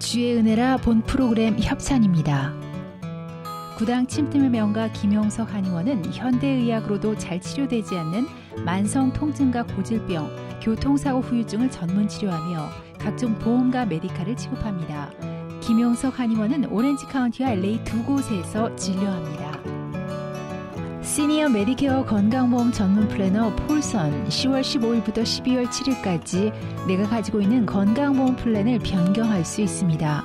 주의 은혜라 본 프로그램 협찬입니다. 구당 침팀의 명가 김용석 한의원은 현대의학으로도 잘 치료되지 않는 만성 통증과 고질병, 교통사고 후유증을 전문 치료하며 각종 보험과 메디칼을 취급합니다. 김용석 한의원은 오렌지 카운티와 LA 두 곳에서 진료합니다. 시니어 메디케어 건강보험 전문 플래너 폴선 10월 15일부터 12월 7일까지 내가 가지고 있는 건강보험 플랜을 변경할 수 있습니다.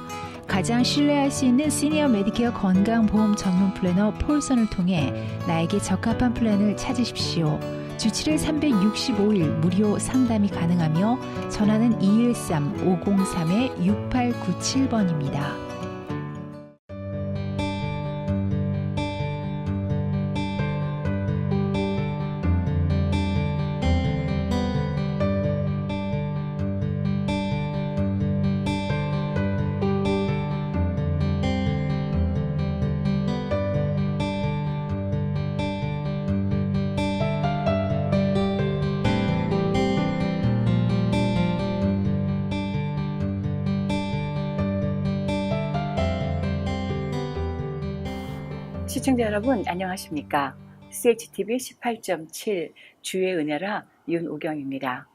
가장 신뢰할 수 있는 시니어 메디케어 건강보험 전문 플래너 폴선을 통해 나에게 적합한 플랜을 찾으십시오. 주 7일 365일 무료 상담이 가능하며 전화는 213-503-6897번입니다. 시청자 여러분 안녕하십니까? CHTV 18.7 주의 은혜라 윤우경입니다.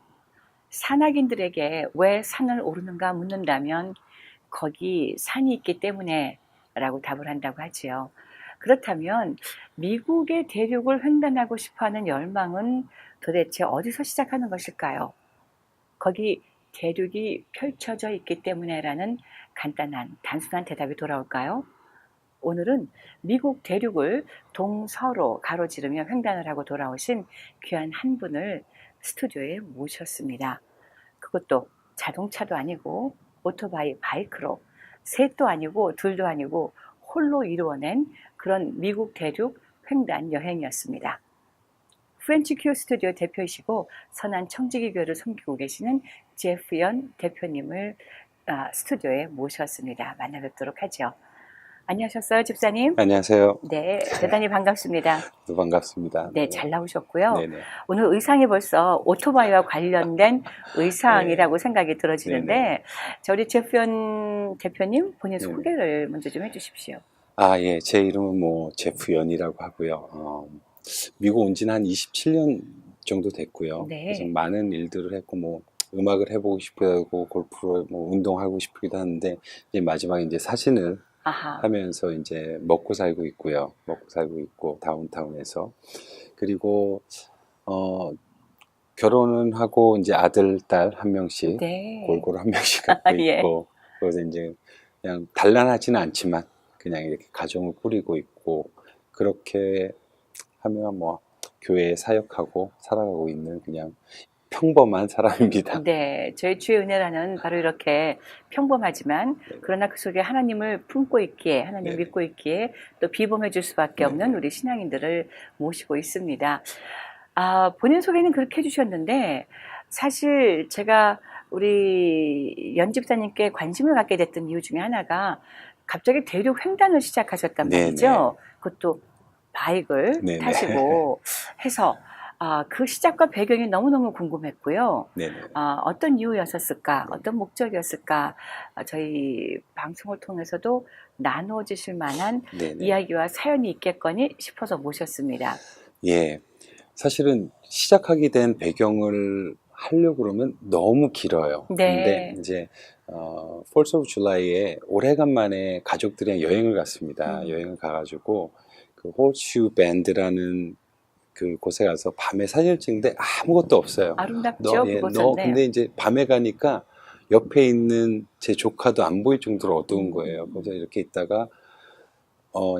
산악인들에게 왜 산을 오르는가 묻는다면 거기 산이 있기 때문에 라고 답을 한다고 하지요. 그렇다면 미국의 대륙을 횡단하고 싶어하는 열망은 도대체 어디서 시작하는 것일까요? 거기 대륙이 펼쳐져 있기 때문에 라는 간단한 단순한 대답이 돌아올까요? 오늘은 미국 대륙을 동서로 가로지르며 횡단을 하고 돌아오신 귀한 한 분을 스튜디오에 모셨습니다. 그것도 자동차도 아니고 오토바이, 바이크로 셋도 아니고 둘도 아니고 홀로 이루어낸 그런 미국 대륙 횡단 여행이었습니다. 프렌치 큐 스튜디오 대표이시고 선한 청지기 교회를 섬기고 계시는 제프연 대표님을 스튜디오에 모셨습니다. 만나 뵙도록 하죠. 안녕하셨어요, 집사님? 안녕하세요. 네, 대단히 반갑습니다. 또 반갑습니다. 네, 잘 나오셨고요. 네네. 오늘 의상이 벌써 오토바이와 관련된 의상이라고 생각이 들어지는데, 네네. 저희 제프연 대표님 본인 네네. 소개를 먼저 좀 해주십시오. 예. 제 이름은 제프연이라고 하고요. 미국 온 지는 한 27년 정도 됐고요. 네. 그래서 많은 일들을 했고, 음악을 해보고 싶기도 하고, 골프를 운동하고 싶기도 하는데, 이제 마지막에 이제 사진을 하면서 이제 먹고 살고 있고요. 먹고 살고 있고, 다운타운에서. 그리고, 결혼은 하고, 이제 아들, 딸 한 명씩, 네. 골고루 한 명씩 갖고 예. 있고, 그래서 이제 그냥 단란하지는 않지만, 그냥 이렇게 가정을 꾸리고 있고, 그렇게 하면 교회에 사역하고 살아가고 있는 그냥 평범한 사람입니다. 네, 저희 주의 은혜라는 바로 이렇게 평범하지만 그러나 그 속에 하나님을 품고 있기에, 하나님을 네네. 믿고 있기에 또 비범해 줄 수밖에 없는 네네. 우리 신앙인들을 모시고 있습니다. 본인 소개는 그렇게 해주셨는데 사실 제가 우리 연집사님께 관심을 갖게 됐던 이유 중에 하나가 갑자기 대륙 횡단을 시작하셨단 말이죠. 네네. 그것도 바이크를 네네. 타시고 해서 그 시작과 배경이 너무너무 궁금했고요. 네네. 어떤 이유였었을까? 어떤 목적이었을까? 저희 방송을 통해서도 나누어 주실 만한 네네. 이야기와 사연이 있겠거니 싶어서 모셨습니다. 예. 사실은 시작하게 된 배경을 하려고 그러면 너무 길어요. 네. 근데 이제, 4th of July에 오래간만에 가족들이랑 여행을 갔습니다. 여행을 가가지고, 그 호르슈 밴드라는 그 곳에 가서 밤에 사진을 찍는데 아무것도 없어요. 아름답죠, 예, 그곳은. 네. 근데 이제 밤에 가니까 옆에 있는 제 조카도 안 보일 정도로 어두운 거예요. 그래서 이렇게 있다가,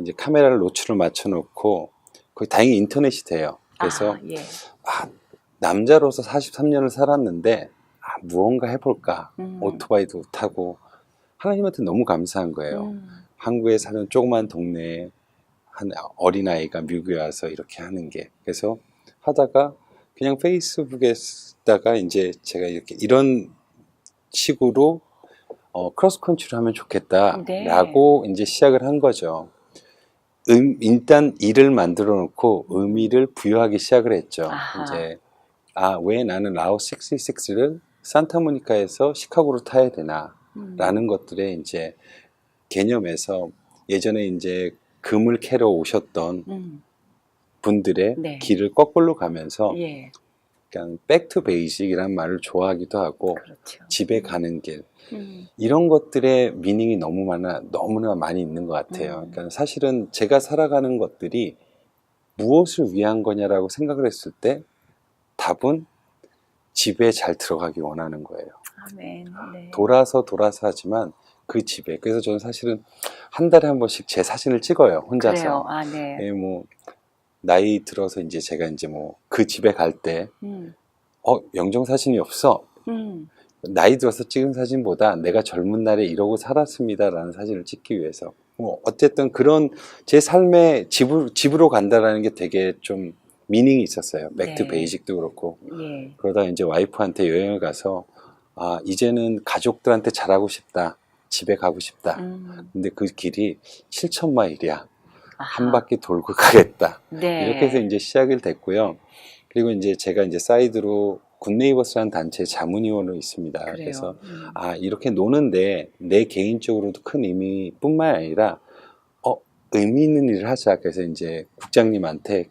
이제 카메라를 노출을 맞춰놓고, 거기 다행히 인터넷이 돼요. 그래서, 예. 남자로서 43년을 살았는데, 무언가 해볼까. 오토바이도 타고, 하나님한테 너무 감사한 거예요. 한국에 사는 조그만 동네에 한 어린아이가 미국에 와서 이렇게 하는 게. 그래서 하다가 그냥 페이스북에다가 이제 제가 이렇게 이런 식으로 크로스컨트리를 하면 좋겠다라고 이제 시작을 한 거죠. 일단 일을 만들어 놓고 의미를 부여하기 시작을 했죠. 이제 왜 나는 라오 66를 산타모니카에서 시카고로 타야 되나? 라는 것들의 이제 개념에서 예전에 이제 금을 캐러 오셨던 분들의 네. 길을 거꾸로 가면서 예. 그냥 백투 베이직이라는 말을 좋아하기도 하고 그렇죠. 집에 가는 길 음. 이런 것들의 미닝이 너무나 많이 있는 것 같아요. 그러니까 사실은 제가 살아가는 것들이 무엇을 위한 거냐라고 생각을 했을 때 답은 집에 잘 들어가기 원하는 거예요. 아멘. 네. 돌아서 하지만 그 집에. 그래서 저는 사실은 한 달에 한 번씩 제 사진을 찍어요. 혼자서. 그래요. 아, 네. 예, 뭐 나이 들어서 이제 제가 이제 뭐 그 집에 갈 때, 영정 사진이 없어. 나이 들어서 찍은 사진보다 내가 젊은 날에 이러고 살았습니다라는 사진을 찍기 위해서. 뭐 어쨌든 그런 제 삶의 집으로 간다라는 게 되게 좀 미닝이 있었어요. 백투 네. 베이직도 그렇고. 예. 그러다 이제 와이프한테 여행을 가서 이제는 가족들한테 잘하고 싶다. 집에 가고 싶다. 근데 그 길이 7,000마일이야. 한 바퀴 돌고 가겠다. 네. 이렇게 해서 이제 시작이 됐고요. 그리고 이제 제가 이제 사이드로 굿네이버스라는 단체 자문위원으로 있습니다. 그래요. 그래서 이렇게 노는데 내 개인적으로도 큰 의미뿐만 아니라 의미 있는 일을 하자. 그래서 이제 국장님한테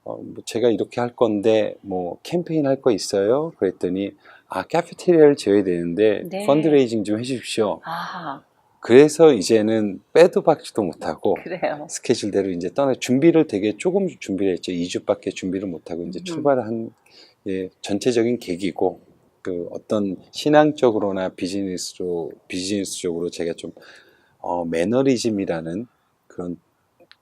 뭐 제가 이렇게 할 건데 뭐 캠페인 할 거 있어요? 그랬더니 카페테리아를 지어야 되는데 네. 펀드레이징 좀 해주십시오. 아, 그래서 이제는 빼도 박지도 못하고 그래요. 스케줄대로 이제 준비를 되게 조금 준비를 했죠. 2주밖에 준비를 못하고 이제 출발한 전체적인 계기고 그 어떤 신앙적으로나 비즈니스적으로 제가 좀 매너리즘이라는 그런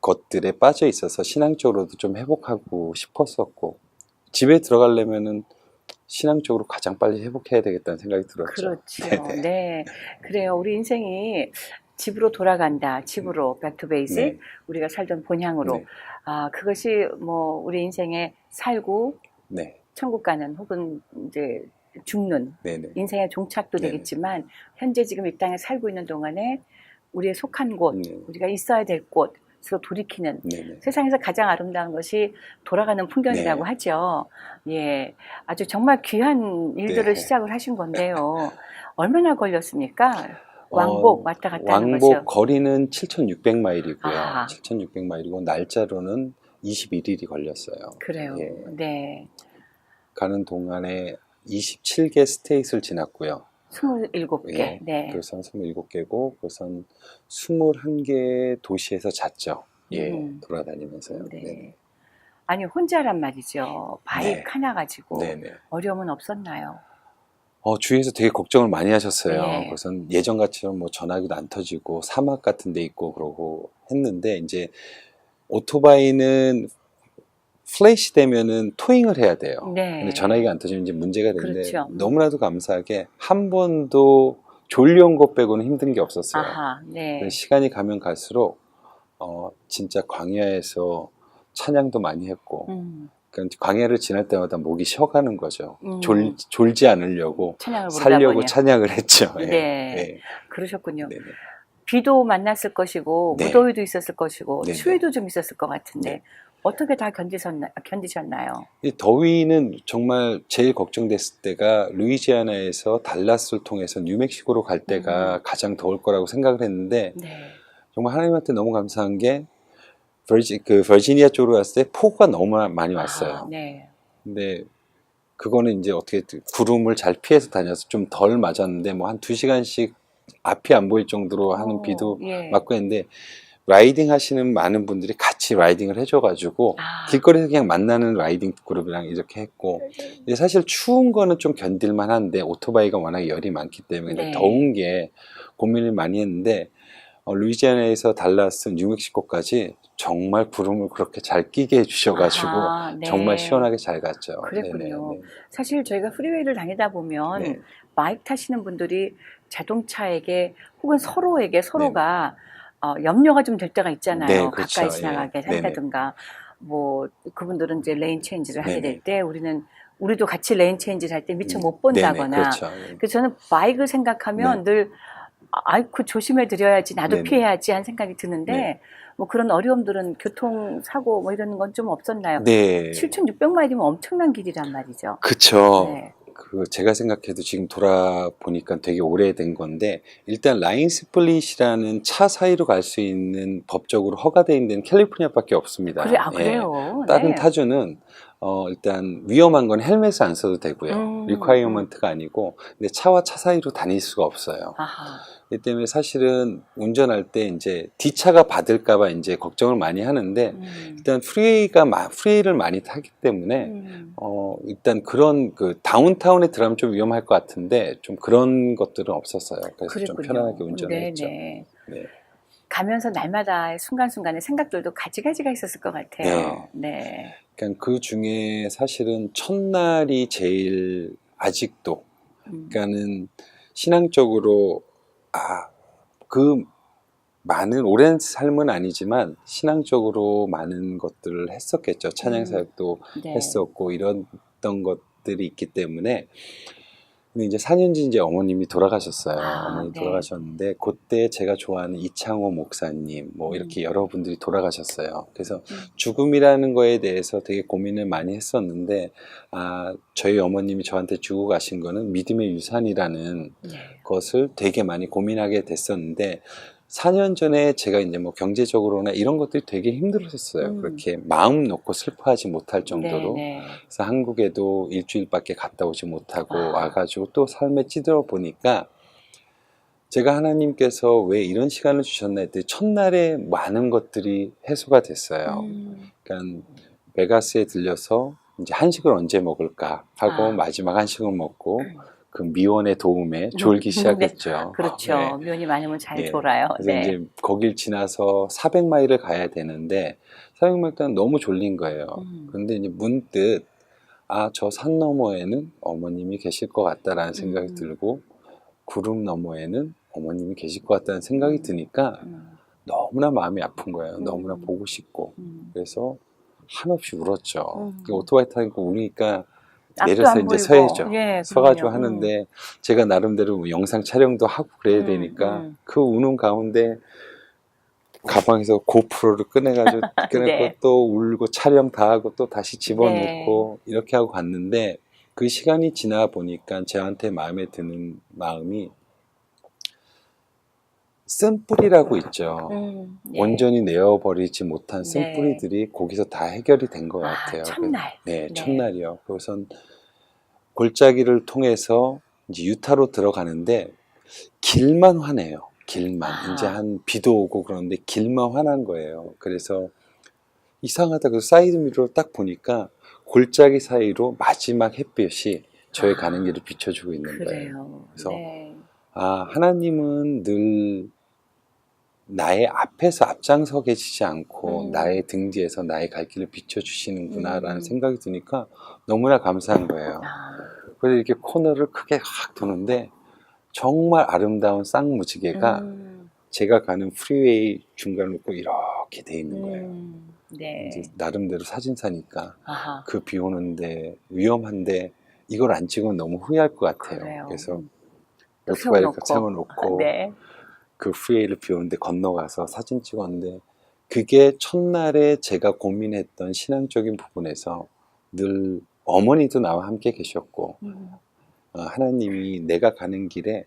것들에 빠져 있어서 신앙적으로도 좀 회복하고 싶었었고 집에 들어가려면은 신앙적으로 가장 빨리 회복해야 되겠다는 생각이 들었죠. 그렇죠. 네네. 네. 그래요. 우리 인생이 집으로 돌아간다. 집으로, 백투 베이직. 네. 우리가 살던 본향으로. 네. 그것이 뭐 우리 인생에 살고 네. 천국 가는 혹은 이제 죽는 네네. 인생의 종착도 네네. 되겠지만 현재 지금 이 땅에 살고 있는 동안에 우리의 속한 곳, 네. 우리가 있어야 될 곳으로 돌이키는 네네. 세상에서 가장 아름다운 것이 돌아가는 풍경이라고 네. 하죠. 예, 아주 정말 귀한 일들을 네. 시작을 하신 건데요. 얼마나 걸렸습니까? 왕복 왔다 갔다 하는 것이요. 왕복 거리는 7,600마일이고요. 아. 7,600마일이고 날짜로는 21일이 걸렸어요. 그래요. 예. 네. 가는 동안에 27개 스테이트를 지났고요. 27개. 예. 네. 그래서 27개고 그래서 21개 도시에서 잤죠. 예. 돌아다니면서요. 네. 네네. 아니, 혼자란 말이죠. 바이크 네. 하나 가지고 네네. 어려움은 없었나요? 주위에서 되게 걱정을 많이 하셨어요. 네. 그래서 예전같이는 뭐 전화기도 안 터지고 사막 같은 데 있고 그러고 했는데 이제 오토바이는 플래시 되면은 토잉을 해야 돼요. 네. 근데 전화기가 안 터지면 이제 문제가 되는데 그렇죠. 너무나도 감사하게 한 번도 졸려온 것 빼고는 힘든 게 없었어요. 아하, 네. 그래서 시간이 가면 갈수록 진짜 광야에서 찬양도 많이 했고 그러니까 광야를 지날 때마다 목이 쉬어가는 거죠. 졸지 않으려고 찬양을 부르다 살려고 보니. 찬양을 했죠. 예. 네. 예. 그러셨군요. 네네. 비도 만났을 것이고 네. 무더위도 있었을 것이고 네네. 추위도 좀 있었을 것 같은데 네. 어떻게 다 견디셨나요? 이 더위는 정말 제일 걱정됐을 때가 루이지아나에서 달라스를 통해서 뉴멕시코로 갈 때가 가장 더울 거라고 생각을 했는데 네. 정말 하나님한테 너무 감사한 게 버지니아 쪽으로 갔을 때 폭우가 너무 많이 왔어요. 네. 근데 그거는 이제 어떻게 구름을 잘 피해서 다녀서 좀 덜 맞았는데 뭐 한 2시간씩 앞이 안 보일 정도로 하는 비도 예. 맞고 했는데 라이딩 하시는 많은 분들이 같이 라이딩을 해줘가지고 길거리에서 그냥 만나는 라이딩 그룹이랑 이렇게 했고 근데 사실 추운 거는 좀 견딜만 한데 오토바이가 워낙 열이 많기 때문에 네. 더운 게 고민을 많이 했는데 루이지아나에서 달라스, 뉴멕시코까지 정말 구름을 그렇게 잘 끼게 해주셔가지고 네. 정말 시원하게 잘 갔죠. 그랬군요. 네네. 사실 저희가 프리웨이를 다니다 보면 네. 바이크 타시는 분들이 자동차에게 혹은 서로가 염려가 좀 될 때가 있잖아요. 네, 그렇죠. 가까이 지나가게 예. 한다든가 뭐 그분들은 이제 레인 체인지를 하게 네네. 될 때 우리도 같이 레인 체인지를 할 때 미처 못 본다거나 네네, 그렇죠. 그래서 저는 바이크를 생각하면 늘 아이고 조심해 드려야지 나도 네네. 피해야지 하는 생각이 드는데 네. 뭐 그런 어려움들은 교통사고 뭐 이런 건 좀 없었나요? 네. 7,600마일이면 엄청난 길이란 말이죠. 그쵸. 네. 제가 생각해도 지금 돌아보니까 되게 오래된 건데, 일단 라인 스플릿이라는 차 사이로 갈 수 있는 법적으로 허가되어 있는 데는 캘리포니아밖에 없습니다. 그래, 그래요? 다른 네. 타주는 일단 위험한 건 헬멧을 안 써도 되고요. 리콰이어먼트가 아니고, 근데 차와 차 사이로 다닐 수가 없어요. 아하. 이 때문에 사실은 운전할 때 이제 뒷차가 받을까봐 이제 걱정을 많이 하는데, 일단 프리웨이를 많이 타기 때문에 일단 그런 다운타운에 들어가면 좀 위험할 것 같은데 좀 그런 것들은 없었어요. 그래서 그랬군요. 좀 편안하게 운전했죠. 네네. 네. 가면서 날마다 순간순간에 생각들도 가지가지가 있었을 것 같아요. 네. 그러니까 그 중에 사실은 첫날이 제일 아직도, 그러니까는 신앙적으로 그 많은 오랜 삶은 아니지만 신앙적으로 많은 것들을 했었겠죠. 찬양 사역도 네. 했었고 이랬던 것들이 있기 때문에. 근데 이제 4년 전 이제 어머님이 돌아가셨어요. 어머니 네. 돌아가셨는데 그때 제가 좋아하는 이창호 목사님 뭐 이렇게 여러분들이 돌아가셨어요. 그래서 죽음이라는 거에 대해서 되게 고민을 많이 했었는데 저희 어머님이 저한테 주고 가신 거는 믿음의 유산이라는 네. 것을 되게 많이 고민하게 됐었는데 4년 전에 제가 이제 뭐 경제적으로나 이런 것들이 되게 힘들었었어요. 그렇게 마음 놓고 슬퍼하지 못할 정도로. 네. 그래서 한국에도 일주일밖에 갔다 오지 못하고 와가지고 또 삶에 찌들어 보니까 제가 하나님께서 왜 이런 시간을 주셨나 했더니 첫날에 많은 것들이 해소가 됐어요. 그러니까 베가스에 들려서 이제 한식을 언제 먹을까 하고 마지막 한식을 먹고 그 미원의 도움에 졸기 시작했죠. 그렇죠. 네. 미원이 많으면 잘 졸아요. 그래서 네. 이제 거길 지나서 400마일을 가야 되는데 400마일 동안 너무 졸린 거예요. 그런데 이제 문득 저 산 너머에는 어머님이 계실 것 같다라는 생각이 들고 구름 너머에는 어머님이 계실 것 같다는 생각이 드니까 너무나 마음이 아픈 거예요. 너무나 보고 싶고. 그래서 한없이 울었죠. 오토바이 타고 우니까 내려서 이제 서야죠. 서가지고 하는데 제가 나름대로 뭐 영상 촬영도 하고 그래야 되니까 그 우는 가운데 가방에서 고프로를 꺼내가지고 네. 또 울고 촬영 다 하고 또 다시 집어넣고 이렇게 하고 갔는데 그 시간이 지나 보니까 저한테 마음에 드는 마음이 쓴뿌리라고 있죠. 온전히 내어버리지 못한 쓴뿌리들이 거기서 다 해결이 된 것 같아요. 첫날. 첫날이요. 그것은 골짜기를 통해서 이제 유타로 들어가는데 길만 환해요. 길만. 이제 한 비도 오고 그러는데 길만 환한 거예요. 그래서 이상하다. 그 사이드 미러를 딱 보니까 골짜기 사이로 마지막 햇볕이 저의 가는 길을 비춰주고 있는 거예요. 그래서 하나님은 늘 나의 앞에서 앞장서 계시지 않고 나의 등 뒤에서 나의 갈 길을 비춰주시는구나 라는 생각이 드니까 너무나 감사한 거예요. 그래서 이렇게 코너를 크게 확 도는데 정말 아름다운 쌍무지개가 제가 가는 프리웨이 중간을 놓고 이렇게 돼 있는 거예요. 이제 나름대로 사진사니까 그 비 오는데 위험한데 이걸 안 찍으면 너무 후회할 것 같아요. 그래서 오토바이를 세워놓고 그 프리웨이를 비 오는데 건너가서 사진 찍었는데 그게 첫날에 제가 고민했던 신앙적인 부분에서 늘 어머니도 나와 함께 계셨고 하나님이 내가 가는 길에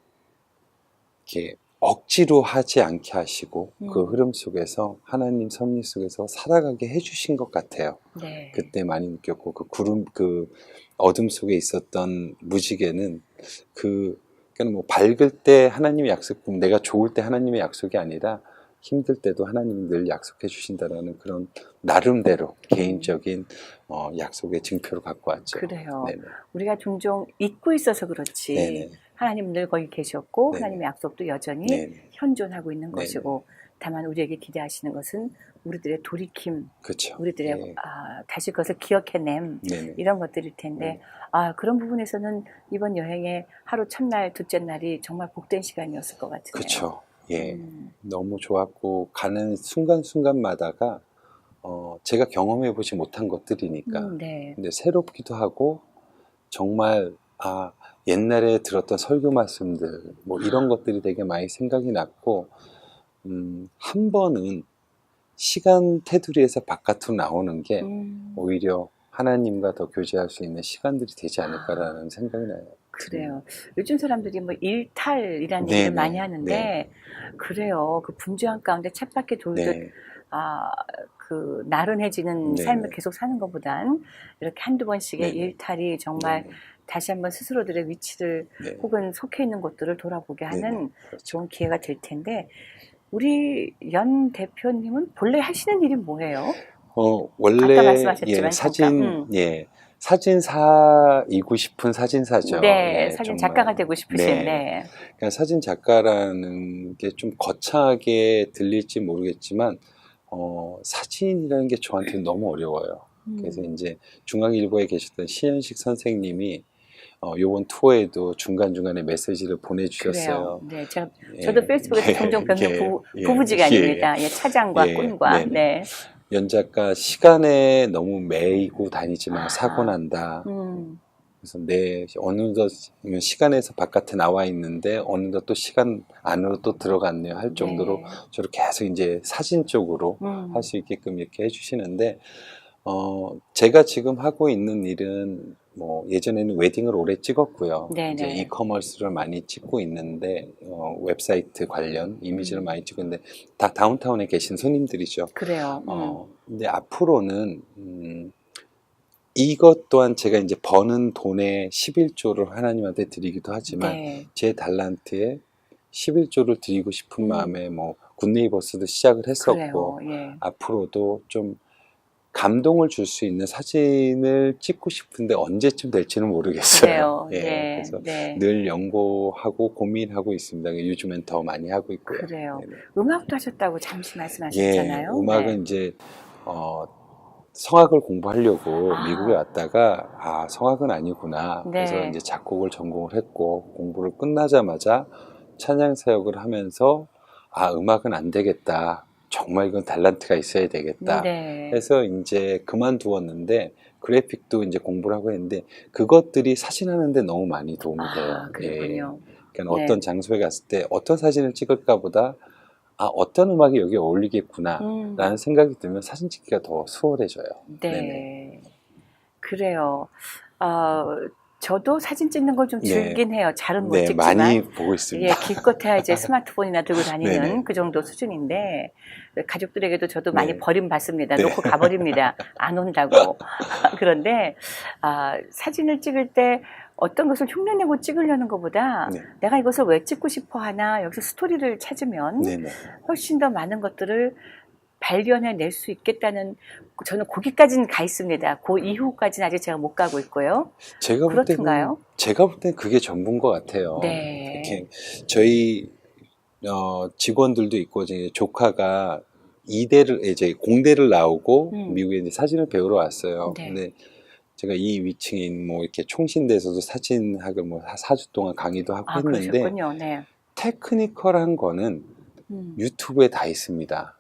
이렇게 억지로 하지 않게 하시고 그 흐름 속에서 하나님 섭리 속에서 살아가게 해주신 것 같아요. 그때 많이 느꼈고 그 어둠 속에 있었던 무지개는 그러니까 뭐 밝을 때 하나님의 약속, 내가 좋을 때 하나님의 약속이 아니라 힘들 때도 하나님이 늘 약속해 주신다라는 그런 나름대로 개인적인 약속의 증표를 갖고 왔죠. 그래요. 네네. 우리가 종종 잊고 있어서 그렇지 네네. 하나님은 늘 거기 계셨고 네네. 하나님의 약속도 여전히 네네. 현존하고 있는 네네. 것이고 다만 우리에게 기대하시는 것은 우리들의 돌이킴, 그렇죠. 우리들의 네. 다시 그것을 기억해냄 네네. 이런 것들일 텐데 그런 부분에서는 이번 여행의 하루 첫날, 둘째 날이 정말 복된 시간이었을 것 같으네요. 그렇죠. 예, 너무 좋았고 가는 순간순간마다가 제가 경험해보지 못한 것들이니까 근데 새롭기도 하고 정말 옛날에 들었던 설교 말씀들 뭐 이런 것들이 되게 많이 생각이 났고 한 번은 시간 테두리에서 바깥으로 나오는 게 오히려 하나님과 더 교제할 수 있는 시간들이 되지 않을까라는 생각이 나요. 그래요. 요즘 사람들이 뭐 일탈이라는 네, 얘기를 많이 네, 하는데, 네. 그래요. 그 분주한 가운데 쳇바퀴 돌듯, 네, 그 나른해지는 네, 삶을 네. 계속 사는 것보단 이렇게 한두 번씩의 네, 네. 일탈이 정말 네, 네. 다시 한번 스스로들의 위치를 네. 혹은 속해 있는 곳들을 돌아보게 네, 하는 네. 그렇죠. 좋은 기회가 될 텐데, 우리 연 대표님은 본래 하시는 일이 뭐예요? 아까 원래 말씀하셨지만 잠깐. 사진사이고 싶은 사진사죠. 네, 예, 사진 정말. 작가가 되고 싶으신, 네. 네. 그러니까 사진 작가라는 게 좀 거창하게 들릴지 모르겠지만, 사진이라는 게 저한테는 너무 어려워요. 그래서 이제 중앙일보에 계셨던 신현식 선생님이 요번 투어에도 중간중간에 메시지를 보내주셨어요. 그래요. 네, 예, 저도 페이스북에서 종종 뵙는 부부지간입니다. 예, 차장과 예, 꾼과. 네네. 네. 연 작가 시간에 너무 매이고 다니지 마. 사고 난다. 그래서 어느덧 시간에서 바깥에 나와 있는데 어느덧 또 시간 안으로 또 들어갔네요 할 정도로 네. 저를 계속 이제 사진 쪽으로 할 수 있게끔 이렇게 해주시는데 제가 지금 하고 있는 일은 뭐 예전에는 웨딩을 오래 찍었고요. 네네. 이제 이커머스를 많이 찍고 있는데 웹사이트 관련 이미지를 많이 찍는데 다 다운타운에 계신 손님들이죠. 그래요. 근데 앞으로는 이것 또한 제가 이제 버는 돈의 11조를 하나님한테 드리기도 하지만 네. 제 달란트에 11조를 드리고 싶은 마음에 뭐 굿네이버스도 시작을 했었고 그래요. 예. 앞으로도 좀 감동을 줄 수 있는 사진을 찍고 싶은데 언제쯤 될지는 모르겠어요. 그래요. 네. 그래서 네. 늘 연구하고 고민하고 있습니다. 요즘엔 더 많이 하고 있고요. 그래요. 네네. 음악도 하셨다고 잠시 말씀하셨잖아요. 예, 음악은 네. 이제 성악을 공부하려고 미국에 왔다가 성악은 아니구나. 네. 그래서 이제 작곡을 전공을 했고 공부를 끝나자마자 찬양 사역을 하면서 음악은 안 되겠다. 정말 이건 달란트가 있어야 되겠다. 네. 해서 이제 그만두었는데 그래픽도 이제 공부를 하고 했는데 그것들이 사진하는데 너무 많이 도움이 돼요. 그렇군요. 그러니까 네. 어떤 장소에 갔을 때 어떤 사진을 찍을까보다 어떤 음악이 여기에 어울리겠구나 라는 생각이 들면 사진 찍기가 더 수월해져요. 네. 네네. 그래요. 저도 사진 찍는 걸 좀 네. 즐긴 해요. 잘은 못 네, 찍지만. 많이 보고 있습니다. 예, 기껏해야 이제 스마트폰이나 들고 다니는 네네. 그 정도 수준인데, 가족들에게도 저도 네. 많이 버림받습니다. 네. 놓고 가버립니다. 안 온다고. 그런데, 사진을 찍을 때 어떤 것을 흉내내고 찍으려는 것보다 네. 내가 이것을 왜 찍고 싶어 하나, 여기서 스토리를 찾으면 네네. 훨씬 더 많은 것들을 발견해낼 수 있겠다는, 저는 거기까지는 가 있습니다. 그 이후까지는 아직 제가 못 가고 있고요. 제가 볼 그렇던가요? 때는 그게 전부인 것 같아요. 네. 이렇게 저희 직원들도 있고 이제 조카가 공대를 나오고 미국에 이제 사진을 배우러 왔어요. 네. 근데 제가 이 위층인 뭐 이렇게 총신대에서도 사진학을 뭐 4주 동안 강의도 하고 했는데 그러셨군요. 네. 테크니컬한 거는 유튜브에 다 있습니다.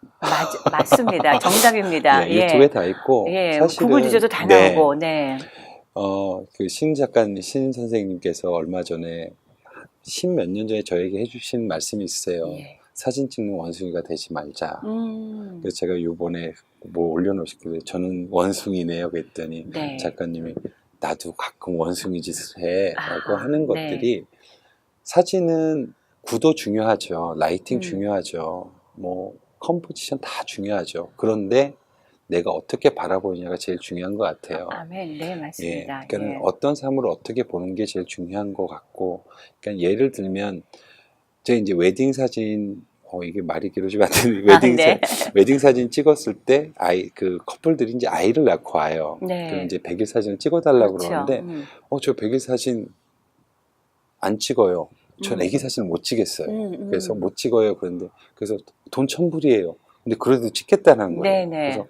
맞습니다. 정답입니다. 네, 유튜브에 다 있고 사실은 구글 뒤져도 다 나오고. 네. 그 신 선생님께서 얼마 전에 10몇 년 전에 저에게 해주신 말씀이 있어요. 예. 사진 찍는 원숭이가 되지 말자. 그래서 제가 요번에 뭐 올려놓으셨길래 저는 원숭이네요 그랬더니 네. 작가님이 나도 가끔 원숭이 짓을 해 라고 하는 네. 것들이 사진은 구도 중요하죠. 라이팅 중요하죠. 뭐 컴포지션 다 중요하죠. 그런데 내가 어떻게 바라보느냐가 제일 중요한 것 같아요. 아멘. 네, 맞습니다. 그러니까 어떤 삶을 어떻게 보는 게 제일 중요한 것 같고, 그러니까 예를 들면 제가 이제 웨딩 사진 이게 말이 길어지면 안 되는데 웨딩 사진 찍었을 때 그 커플들이 이제 아이를 낳고 와요. 네. 그럼 이제 100일 사진을 찍어달라고 그렇죠. 그러는데 저 100일 사진 안 찍어요. 전 애기 사진을 못 찍겠어요. 그래서 못 찍어요. 그래서 돈 천불이에요. 근데 그래도 찍겠다는 거예요. 네네. 그래서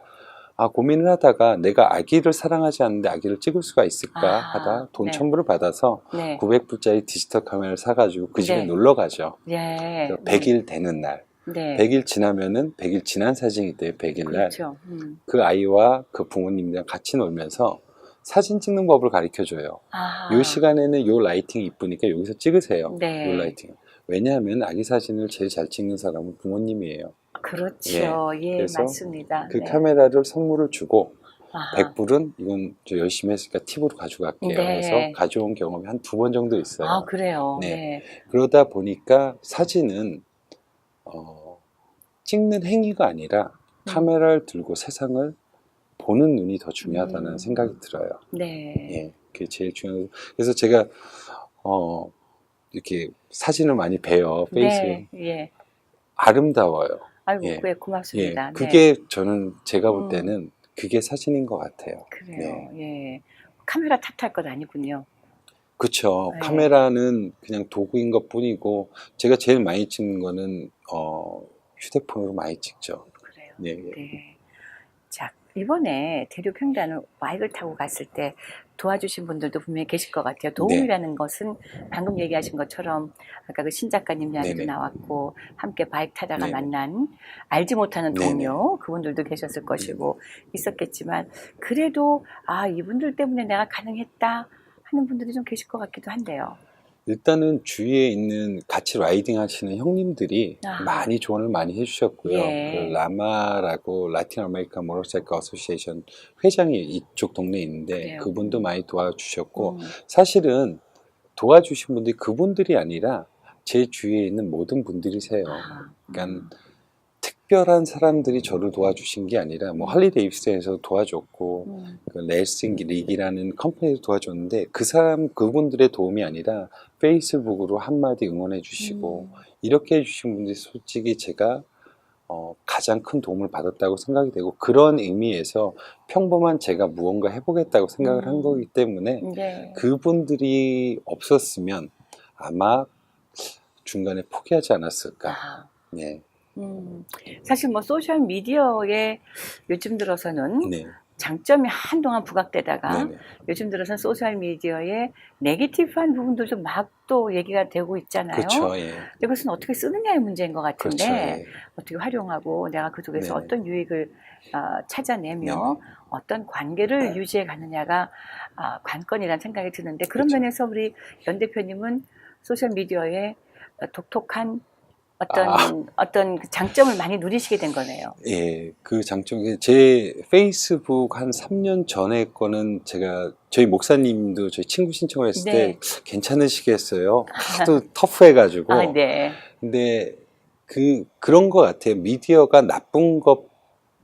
고민을 하다가 내가 아기를 사랑하지 않는데 아기를 찍을 수가 있을까 하다 돈 천불을 받아서 900불짜리 디지털 카메라를 사가지고 그 집에 놀러 가죠. 100일 되는 날. 100일 지나면은 100일 지난 사진이 돼요. 100일 날. 그렇죠. 그 아이와 그 부모님이랑 같이 놀면서 사진 찍는 법을 가르쳐 줘요. 이 시간에는 요 라이팅이 이쁘니까 여기서 찍으세요. 요 라이팅. 왜냐하면 아기 사진을 제일 잘 찍는 사람은 부모님이에요. 그렇죠. 예, 그래서 맞습니다. 그 카메라를 선물을 주고 아하. 100불은 이건 저 열심히 했으니까 팁으로 가져갈게요. 네. 그래서 가져온 경험이 한 2번 정도 있어요. 아, 그래요. 네. 네. 그러다 보니까 사진은 찍는 행위가 아니라 카메라를 들고 세상을 보는 눈이 더 중요하다는 생각이 들어요. 네. 예, 그게 제일 중요해요. 그래서 제가 이렇게 사진을 많이 봐요. 페이스북. 네. 예. 아름다워요. 아이고, 예. 네, 고맙습니다. 예, 네. 그게 저는 제가 볼 때는 그게 사진인 것 같아요. 그래요. 예. 카메라 탓할 것 아니군요. 그쵸. 네. 카메라는 그냥 도구인 것 뿐이고, 제가 제일 많이 찍는 거는, 휴대폰으로 많이 찍죠. 그래요. 네. 네. 자, 이번에 대륙횡단을 바이크를 타고 갔을 때 도와주신 분들도 분명히 계실 것 같아요. 도움이라는 것은 방금 얘기하신 것처럼 아까 그 신 작가님 이야기도 네네. 나왔고 함께 바이크 타다가 네네. 만난 알지 못하는 네네. 동료 그분들도 계셨을 것이고 있었겠지만 그래도 아, 이분들 때문에 내가 가능했다 하는 분들이 좀 계실 것 같기도 한데요. 일단은 주위에 있는 같이 라이딩 하시는 형님들이 아. 많이 조언을 많이 해주셨고요. 예. 그 라마라고 라틴 아메리칸 모터사이클 어소시에이션 회장이 이쪽 동네에 있는데 그래요. 그분도 많이 도와주셨고, 음. 사실은 도와주신 분들이 그분들이 아니라 제 주위에 있는 모든 분들이세요. 아, 그러니까 특별한 사람들이 저를 도와주신 게 아니라 뭐 할리 데이비슨에서 도와줬고 그 레이싱 리그라는 컴퍼니에서 도와줬는데 그분들의 도움이 아니라 페이스북으로 한마디 응원해 주시고 이렇게 해주신 분들이 솔직히 제가 가장 큰 도움을 받았다고 생각이 되고, 그런 의미에서 평범한 제가 무언가 해보겠다고 생각을 한 거기 때문에 네. 그분들이 없었으면 아마 중간에 포기하지 않았을까. 아. 네. 사실 뭐 소셜 미디어에 요즘 들어서는 네. 장점이 한동안 부각되다가 네네. 요즘 들어서는 소셜 미디어에 네게티브한 부분들도 막 또 얘기가 되고 있잖아요. 그렇죠. 예. 근데 그것은 어떻게 쓰느냐의 문제인 것 같은데 그렇죠. 예. 어떻게 활용하고 내가 그 속에서 네네. 어떤 유익을 찾아내며 네네. 어떤 관계를 유지해 가느냐가 관건이라는 생각이 드는데 그런 그렇죠. 면에서 우리 연 대표님은 소셜 미디어에 독특한 어떤 그 장점을 많이 누리시게 된 거네요. 예, 그 장점이 제 페이스북 한 3년 전에 거는 제가 저희 목사님도 저희 친구 신청을 했을 네. 때 괜찮으시겠어요? 하도 터프해가지고. 아, 네. 근데 그런 것 같아요. 미디어가 나쁜 것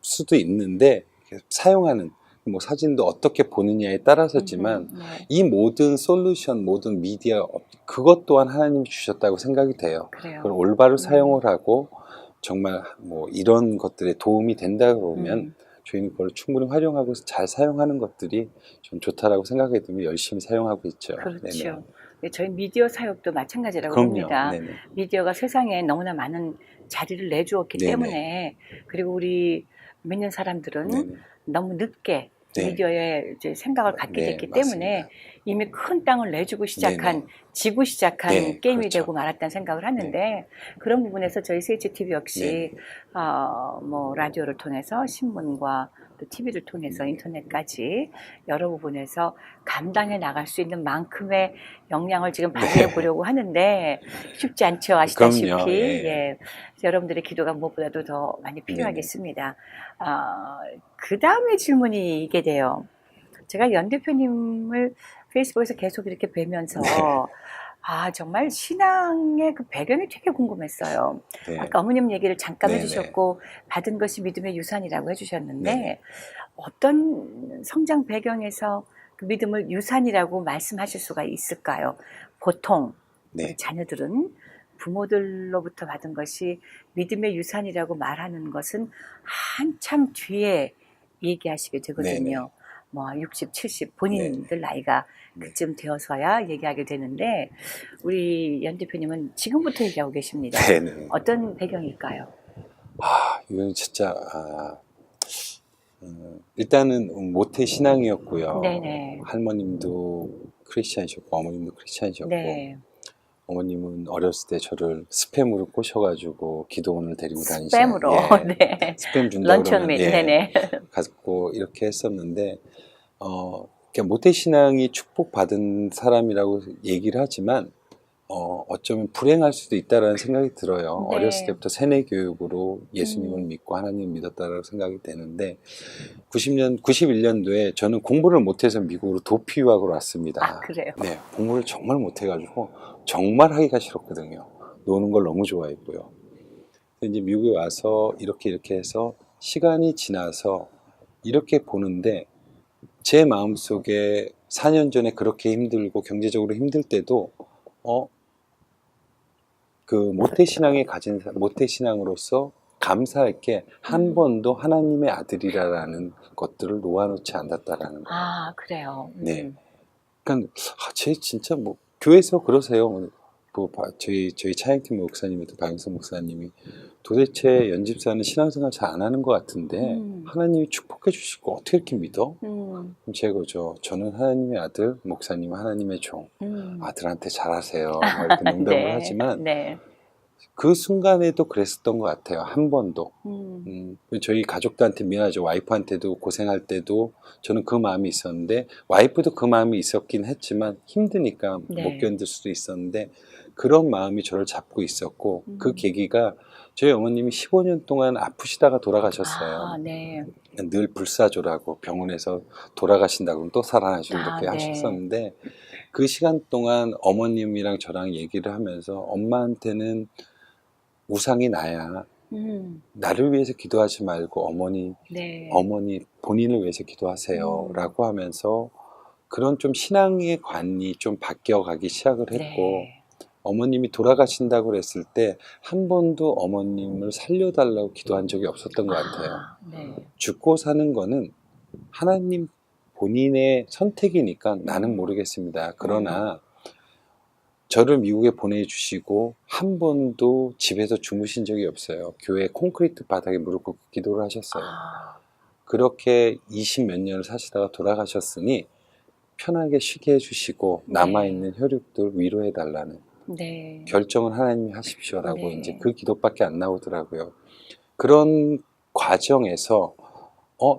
수도 있는데 사용하는 뭐 사진도 어떻게 보느냐에 따라서지만 네. 이 모든 솔루션, 모든 미디어 그것 또한 하나님이 주셨다고 생각이 돼요. 그래요. 그걸 올바로 사용을 하고 정말 뭐 이런 것들에 도움이 된다 그러면 저희는 그걸 충분히 활용하고 잘 사용하는 것들이 좀 좋다라고 생각하기 때문에 열심히 사용하고 있죠. 그렇죠. 네, 저희 미디어 사역도 마찬가지라고 그럼요. 봅니다. 네네. 미디어가 세상에 너무나 많은 자리를 내주었기 네네. 때문에 그리고 우리 믿는 사람들은 네네. 너무 늦게 네. 미디어에 이제 생각을 갖게 네, 됐기 맞습니다. 때문에 이미 큰 땅을 내주고 시작한 네네. 지고 시작한 네, 게임이 그렇죠. 되고 말았다는 생각을 하는데 그런 부분에서 저희 CHTV 역시 뭐 라디오를 통해서 신문과 또 TV를 통해서 인터넷까지 여러 부분에서 감당해 나갈 수 있는 만큼의 역량을 지금 발휘해 보려고 하는데 쉽지 않죠. 아시다시피. 그럼요. 예. 예. 여러분들의 기도가 무엇보다도 더 많이 필요하겠습니다. 그 다음에 질문이 이게 돼요. 제가 연 대표님을 페이스북에서 계속 이렇게 뵈면서 정말 신앙의 그 배경이 되게 궁금했어요. 네. 아까 어머님 얘기를 잠깐 네네. 해주셨고 받은 것이 믿음의 유산이라고 해주셨는데 네네. 어떤 성장 배경에서 그 믿음을 유산이라고 말씀하실 수가 있을까요? 보통 네. 우리 자녀들은 부모들로부터 받은 것이 믿음의 유산이라고 말하는 것은 한참 뒤에 얘기하시게 되거든요. 네네. 뭐 60, 70 본인들 나이가 그쯤 되어서야 얘기하게 되는데 우리 연 대표님은 지금부터 얘기하고 계십니다. 네네. 어떤 배경일까요? 이건 진짜 일단은 모태 신앙이었고요. 네네. 할머님도 크리스찬이셨고 어머님도 크리스찬이셨고 네. 어머님은 어렸을 때 저를 스팸으로 꼬셔가지고 기도원을 데리고 다니시고 스팸으로. 네. 스팸 준다고 런천 그러면 미 네네. 갖고 이렇게 했었는데 그냥 모태 신앙이 축복받은 사람이라고 얘기를 하지만 어쩌면 불행할 수도 있다라는 생각이 들어요. 네. 어렸을 때부터 세뇌 교육으로 예수님을 믿고 하나님을 믿었다라고 생각이 되는데 91년도에 저는 공부를 못해서 미국으로 도피 유학으로 왔습니다. 아, 그래요? 네, 공부를 정말 못해가지고 정말 하기가 싫었거든요. 노는 걸 너무 좋아했고요. 이제 미국에 와서 이렇게 해서 시간이 지나서 이렇게 보는데 제 마음속에 4년 전에 그렇게 힘들고 경제적으로 힘들 때도 그 모태신앙에 가진 모태신앙으로서 감사할 게 한 번도 하나님의 아들이라는 것들을 놓아놓지 않았다라는 거예요. 아, 그래요. 네. 그러니까 제 진짜 뭐 교회에서 그러세요. 뭐 저희 차영팀 목사님도 박영선 목사님이 도대체 연집사는 신앙생활 잘 안 하는 것 같은데 하나님이 축복해 주시고 어떻게 이렇게 믿어? 그럼 제가 저는 하나님의 아들, 목사님 하나님의 종, 아들한테 잘하세요. 뭐 이렇게 농담을 네. 하지만 네. 그 순간에도 그랬었던 것 같아요. 한 번도. 저희 가족들한테 미안하죠. 와이프한테도 고생할 때도 저는 그 마음이 있었는데 와이프도 그 마음이 있었긴 했지만 힘드니까 네. 못 견딜 수도 있었는데 그런 마음이 저를 잡고 있었고 그 계기가 저희 어머님이 15년 동안 아프시다가 돌아가셨어요. 아, 네. 늘 불사조라고 병원에서 돌아가신다고 또 살아나시고 이렇게 네. 하셨었는데 그 시간 동안 어머님이랑 저랑 얘기를 하면서 엄마한테는 우상이 나야. 나를 위해서 기도하지 말고 어머니 본인을 위해서 기도하세요. 라고 하면서 그런 좀 신앙의 관이 좀 바뀌어가기 시작을 했고 네. 어머님이 돌아가신다고 그랬을 때 한 번도 어머님을 살려달라고 기도한 적이 없었던 것 같아요. 네. 죽고 사는 거는 하나님 본인의 선택이니까 나는 모르겠습니다. 그러나 저를 미국에 보내주시고 한 번도 집에서 주무신 적이 없어요. 교회 콘크리트 바닥에 무릎 꿇고 기도를 하셨어요. 그렇게 20 몇 년을 사시다가 돌아가셨으니 편하게 쉬게 해주시고 남아있는 혈육들 위로해달라는 네. 결정은 하나님이 하십시오라고 네. 이제 그 기도밖에 안 나오더라고요. 그런 과정에서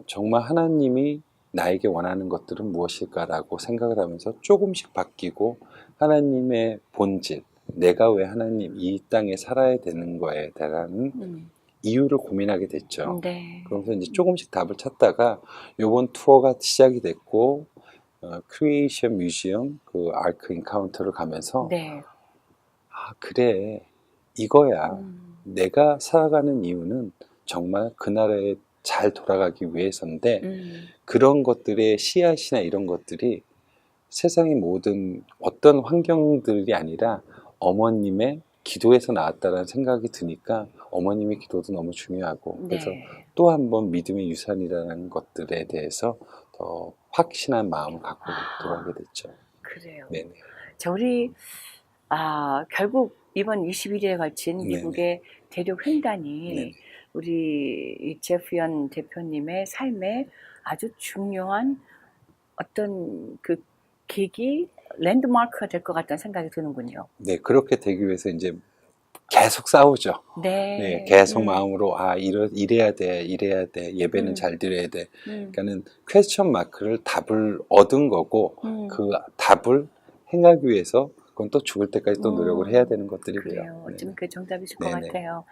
정말 하나님이 나에게 원하는 것들은 무엇일까라고 생각을 하면서 조금씩 바뀌고 하나님의 본질, 내가 왜 하나님 이 땅에 살아야 되는 거에 대한 이유를 고민하게 됐죠. 네. 그러면서 이제 조금씩 답을 찾다가 이번 투어가 시작이 됐고 크리에이션 뮤지엄 그 아크 인카운터를 가면서 네. 아 그래 이거야. 내가 살아가는 이유는 정말 그 나라에 잘 돌아가기 위해서인데 그런 것들의 씨앗이나 이런 것들이 세상의 모든 어떤 환경들이 아니라 어머님의 기도에서 나왔다는 생각이 드니까 어머님의 기도도 너무 중요하고 그래서 네. 또 한 번 믿음의 유산이라는 것들에 대해서 더 확신한 마음을 갖고 돌아가게 됐죠. 그래요. 네네. 자, 우리 결국 이번 21일에 걸친 미국의 대륙 횡단이 네네. 우리 제프연 대표님의 삶에 아주 중요한 어떤 그 계기, 랜드마크가 될 것 같다는 생각이 드는군요. 네, 그렇게 되기 위해서 이제 계속 싸우죠. 네. 네, 계속 마음으로 이래야 돼, 예배는 잘 드려야 돼. 그러니까는 퀘스천 마크를 답을 얻은 거고 그 답을 행하기 위해서 그건 또 죽을 때까지 또 노력을 해야 되는 것들이고요. 그래요. 네. 어쩌면 그게 정답이실 것 네네. 같아요.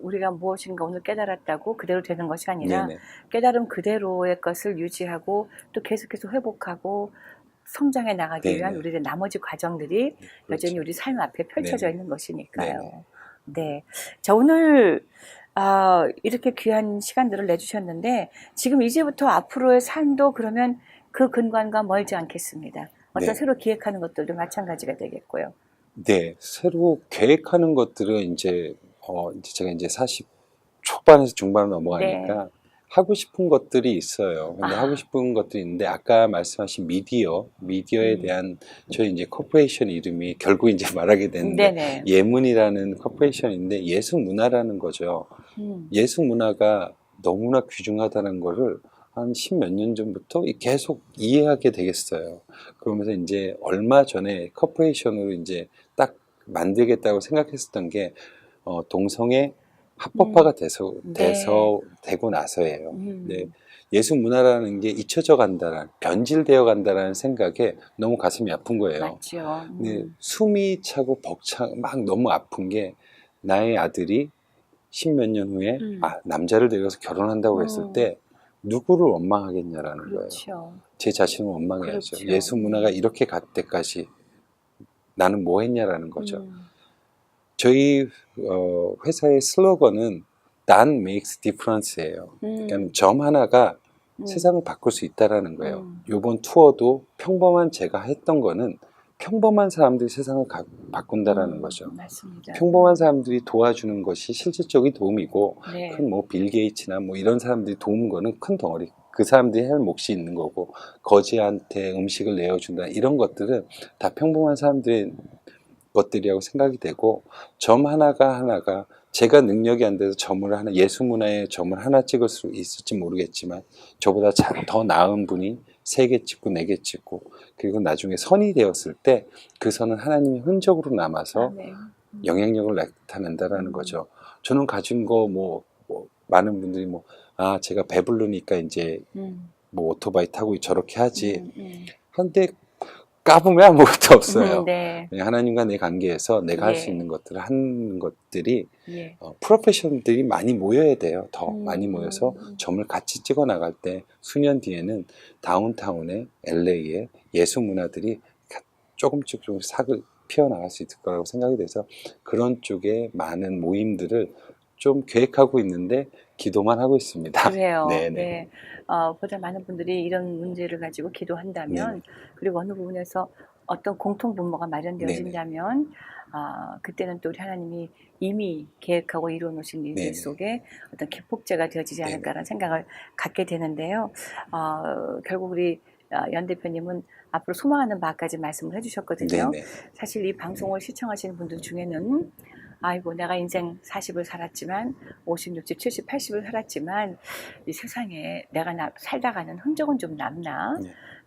우리가 무엇인가 오늘 깨달았다고 그대로 되는 것이 아니라 네네. 깨달음 그대로의 것을 유지하고 또 계속해서 회복하고 성장해 나가기 네네. 위한 우리의 나머지 과정들이 여전히 그렇죠. 우리 삶 앞에 펼쳐져 네네. 있는 것이니까요. 네네. 네. 자, 오늘 이렇게 귀한 시간들을 내주셨는데 지금 이제부터 앞으로의 삶도 그러면 그 근관과 멀지 않겠습니다. 어떤 네. 새로 기획하는 것들도 마찬가지가 되겠고요. 네, 새로 계획하는 것들은 이제 제가 이제 40 초반에서 중반으로 넘어가니까 하고 싶은 것들이 있어요. 근데 하고 싶은 것들이 있는데 아까 말씀하신 미디어에 대한 저희 이제 코퍼레이션 이름이 결국 이제 말하게 됐는데 네네. 예문이라는 코퍼레이션인데 예수 문화라는 거죠. 예수 문화가 너무나 귀중하다는 거를 한 10몇 년 전부터 계속 이해하게 되겠어요. 그러면서 이제 얼마 전에 코퍼레이션으로 이제 딱 만들겠다고 생각했었던 게 동성애 합법화가 되고 나서예요. 네. 예수 문화라는 게 잊혀져 간다라는, 변질되어 간다라는 생각에 너무 가슴이 아픈 거예요. 맞죠. 네, 숨이 차고 막 너무 아픈 게 나의 아들이 십몇 년 후에 남자를 데려서 결혼한다고 했을 때 누구를 원망하겠냐라는 그렇죠. 거예요. 제 자신을 원망해야죠. 그렇죠. 예수 문화가 이렇게 갈 때까지 나는 뭐 했냐라는 거죠. 저희 회사의 슬로건은 None makes difference예요. 그러니까 점 하나가 세상을 바꿀 수 있다라는 거예요. 이번 투어도 평범한 제가 했던 거는 평범한 사람들이 세상을 바꾼다라는 거죠. 맞습니다. 평범한 사람들이 도와주는 것이 실질적인 도움이고, 네. 큰 뭐 빌 게이츠나 뭐 이런 사람들이 도움 거는 큰 덩어리. 그 사람들이 할 몫이 있는 거고, 거지한테 음식을 내어준다 이런 것들은 다 평범한 사람들의 것들이라고 생각이 되고, 점 하나가 제가 능력이 안 돼서 예수 문화의 점을 하나 찍을 수 있을지 모르겠지만 저보다 더 나은 분이 3개 찍고 4개 찍고, 그리고 나중에 선이 되었을 때 그 선은 하나님의 흔적으로 남아서 영향력을 나타낸다라는 거죠. 저는 가진 거 많은 분들이 제가 배부르니까 이제 뭐 오토바이 타고 저렇게 하지. 한데 까보면 아무것도 없어요. 네. 하나님과 내 관계에서 내가 할 수 있는 것들을 하는 것들이 예. 프로페셔널들이 많이 모여야 돼요. 더 많이 모여서 점을 같이 찍어 나갈 때 수년 뒤에는 다운타운에 LA에 예수 문화들이 조금씩 싹을 피어나갈 수 있을 거라고 생각이 돼서 그런 쪽에 많은 모임들을 좀 계획하고 있는데 기도만 하고 있습니다. 그래요. 네네. 네. 보다 많은 분들이 이런 문제를 가지고 기도한다면, 그리고 어느 부분에서 어떤 공통 분모가 마련되어진다면, 그때는 또 우리 하나님이 이미 계획하고 이루어 놓으신 일들 속에 어떤 기폭제가 되어지지 않을까라는 생각을 갖게 되는데요. 결국 우리 연 대표님은 앞으로 소망하는 바까지 말씀을 해주셨거든요. 사실 이 방송을 시청하시는 분들 중에는 아이고 내가 인생 40을 살았지만 50, 60, 70, 80을 살았지만 이 세상에 내가 살다가는 흔적은 좀 남나?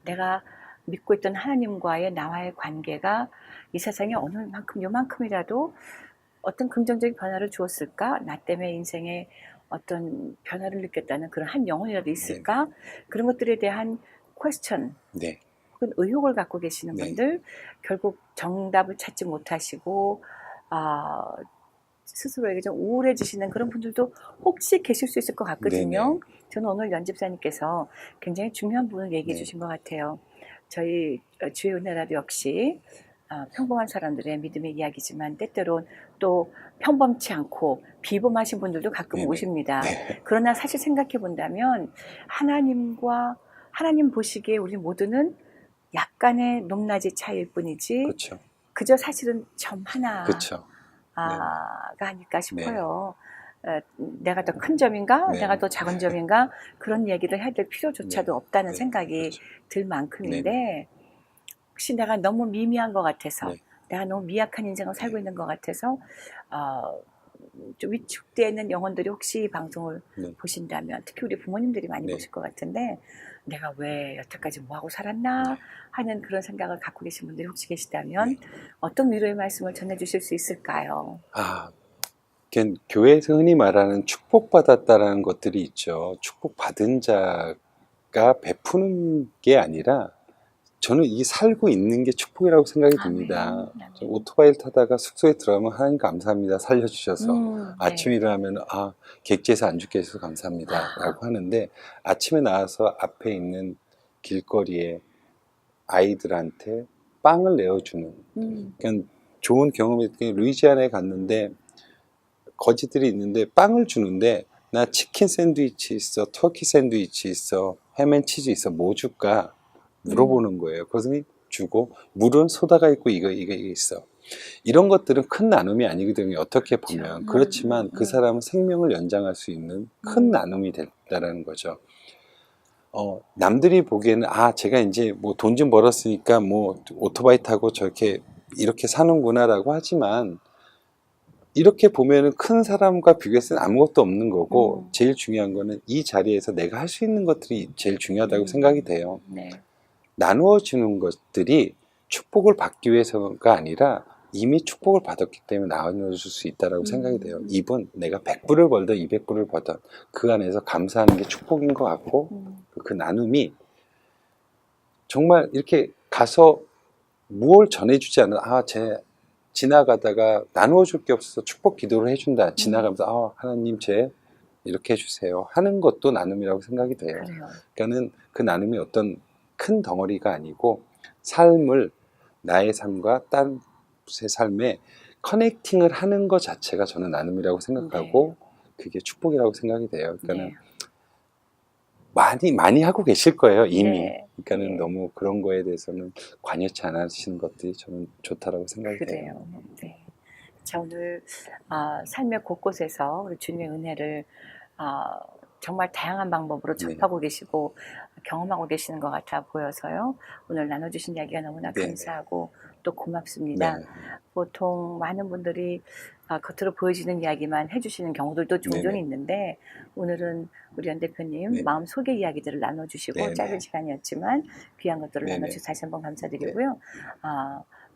내가 믿고 있던 하나님과의 나와의 관계가 이 세상에 어느 만큼 요만큼이라도 어떤 긍정적인 변화를 주었을까? 나 때문에 인생에 어떤 변화를 느꼈다는 그런 한 영혼이라도 있을까? 그런 것들에 대한 퀘스천, 혹은 의혹을 갖고 계시는 분들, 결국 정답을 찾지 못하시고 스스로에게 좀 우울해지시는 그런 분들도 혹시 계실 수 있을 것 같거든요. 저는 오늘 연 집사님께서 굉장히 중요한 부분을 얘기해 주신 것 같아요. 저희 주의 은혜라도 역시 평범한 사람들의 믿음의 이야기지만 때때론 또 평범치 않고 비범하신 분들도 가끔 오십니다. 그러나 사실 생각해 본다면 하나님 보시기에 우리 모두는 약간의 높낮이 차이일 뿐이지 그저 사실은 점 하나 가 아닐까 싶어요. 내가 더 큰 점인가? 내가 더 작은 점인가? 그런 얘기를 해야 될 필요조차도 없다는 생각이 들 만큼인데, 혹시 내가 너무 미미한 것 같아서, 내가 너무 미약한 인생을 살고 있는 것 같아서 좀 위축되는 영혼들이 혹시 이 방송을 보신다면, 특히 우리 부모님들이 많이 보실 것 같은데, 내가 왜 여태까지 뭐하고 살았나 하는 그런 생각을 갖고 계신 분들이 혹시 계시다면 어떤 위로의 말씀을 전해주실 수 있을까요? 교회에서 흔히 말하는 축복받았다라는 것들이 있죠. 축복받은 자가 베푸는 게 아니라 저는 이 살고 있는 게 축복이라고 생각이 듭니다. 오토바이를 타다가 숙소에 들어가면 하나님 감사합니다. 살려주셔서. 아침에 일어나면 객지에서 안 죽게 해서 감사합니다. 라고 하는데, 아침에 나와서 앞에 있는 길거리에 아이들한테 빵을 내어주는, 그러니까 좋은 경험이 루이지아나에 갔는데 거지들이 있는데 빵을 주는데, 나 치킨 샌드위치 있어, 터키 샌드위치 있어, 햄앤치즈 있어, 뭐 줄까? 물어보는 거예요. 그래서 주고, 물은 소다가 있고 이거 있어. 이런 것들은 큰 나눔이 아니거든요. 어떻게 보면. 그렇지만 그 사람은 생명을 연장할 수 있는 큰 나눔이 됐다라는 거죠. 남들이 보기에는 제가 이제 뭐 돈 좀 벌었으니까 뭐 오토바이 타고 이렇게 사는구나라고 하지만, 이렇게 보면은 큰 사람과 비교해서는 아무것도 없는 거고, 제일 중요한 거는 이 자리에서 내가 할 수 있는 것들이 제일 중요하다고 생각이 돼요. 나누어 주는 것들이 축복을 받기 위해서가 아니라 이미 축복을 받았기 때문에 나눠줄 수 있다라고 생각이 돼요. 입은 내가 100불을 벌든 200불을 벌든 그 안에서 감사하는 게 축복인 것 같고 그 나눔이 정말 이렇게 가서 무엇을 전해주지 않는 지나가다가 나누어줄 게 없어서 축복 기도를 해준다. 지나가면서 하나님 제 이렇게 해주세요 하는 것도 나눔이라고 생각이 돼요. 그래요. 그러니까는 그 나눔이 어떤 큰 덩어리가 아니고 삶을 나의 삶과 딴 제 삶에 커넥팅을 하는 것 자체가 저는 나눔이라고 생각하고 그게 축복이라고 생각이 돼요. 그러니까는 많이 하고 계실 거예요 이미. 그러니까는 너무 그런 거에 대해서는 관여치 않으시는 것들이 저는 좋다라고 생각이 돼요. 네. 자, 오늘 삶의 곳곳에서 우리 주님의 은혜를 정말 다양한 방법으로 접하고 계시고 경험하고 계시는 것 같아 보여서요. 오늘 나눠주신 이야기가 너무나 감사하고 또 고맙습니다. 보통 많은 분들이 겉으로 보여지는 이야기만 해주시는 경우들도 종종 있는데 오늘은 우리 연 대표님 마음 속의 이야기들을 나눠주시고 짧은 시간이었지만 귀한 것들을 나눠주셔서 다시 한번 감사드리고요.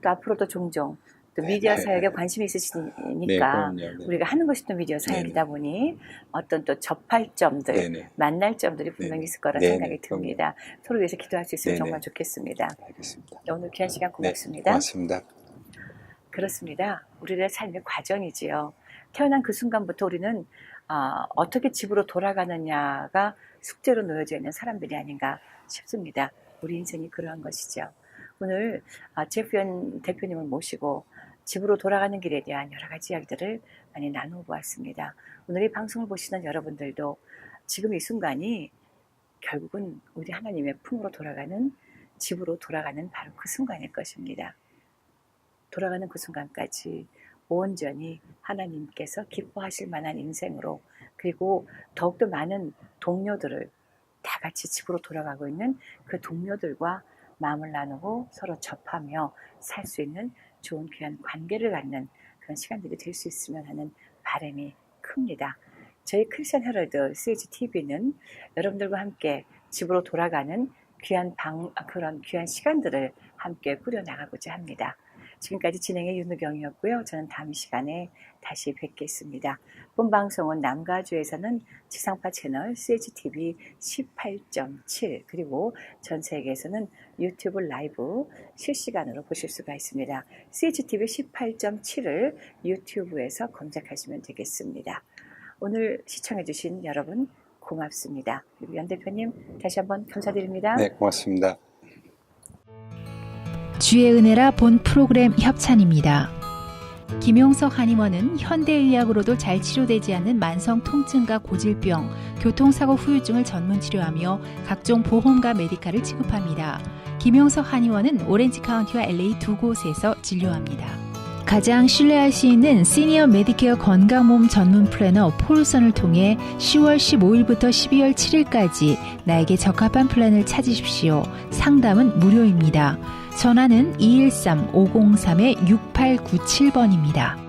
또 앞으로도 종종 또 미디어 사역에 관심이 있으시니까 우리가 하는 것이 또 미디어 사역이다 보니 어떤 또 접할 점들, 만날 점들이 분명히 있을 거라 생각이 듭니다. 서로 위해서 기도할 수 있으면 정말 좋겠습니다. 알겠습니다. 오늘 귀한 시간 고맙습니다. 고맙습니다. 그렇습니다. 우리의 삶의 과정이지요. 태어난 그 순간부터 우리는 어떻게 집으로 돌아가느냐가 숙제로 놓여져 있는 사람들이 아닌가 싶습니다. 우리 인생이 그러한 것이죠. 오늘 제프연 대표님을 모시고 집으로 돌아가는 길에 대한 여러 가지 이야기들을 많이 나누어 보았습니다. 오늘 이 방송을 보시는 여러분들도 지금 이 순간이 결국은 우리 하나님의 품으로 돌아가는 집으로 돌아가는 바로 그 순간일 것입니다. 돌아가는 그 순간까지 온전히 하나님께서 기뻐하실 만한 인생으로 그리고 더욱더 많은 동료들을 다 같이 집으로 돌아가고 있는 그 동료들과 마음을 나누고 서로 접하며 살 수 있는 좋은 귀한 관계를 갖는 그런 시간들이 될 수 있으면 하는 바람이 큽니다. 저희 크리스천 헤럴드 CHTV는 여러분들과 함께 집으로 돌아가는 그런 귀한 시간들을 함께 꾸려나가고자 합니다. 지금까지 진행의 윤우경이었고요. 저는 다음 시간에 다시 뵙겠습니다. 본 방송은 남가주에서는 지상파 채널 CHTV 18.7 그리고 전 세계에서는 유튜브 라이브 실시간으로 보실 수가 있습니다. CHTV 18.7을 유튜브에서 검색하시면 되겠습니다. 오늘 시청해주신 여러분 고맙습니다. 그리고 연 대표님 다시 한번 감사드립니다. 네, 고맙습니다. 주의 은혜라 본 프로그램 협찬입니다. 김용석 한의원은 현대의학으로도 잘 치료되지 않는 만성 통증과 고질병, 교통사고 후유증을 전문 치료하며 각종 보험과 메디칼을 지급합니다. 김용석 한의원은 오렌지 카운티와 LA 두 곳에서 진료합니다. 가장 신뢰할 수 있는 시니어 메디케어 건강몸 전문 플래너 폴선을 통해 10월 15일부터 12월 7일까지 나에게 적합한 플랜을 찾으십시오. 상담은 무료입니다. 전화는 213-503-6897번입니다.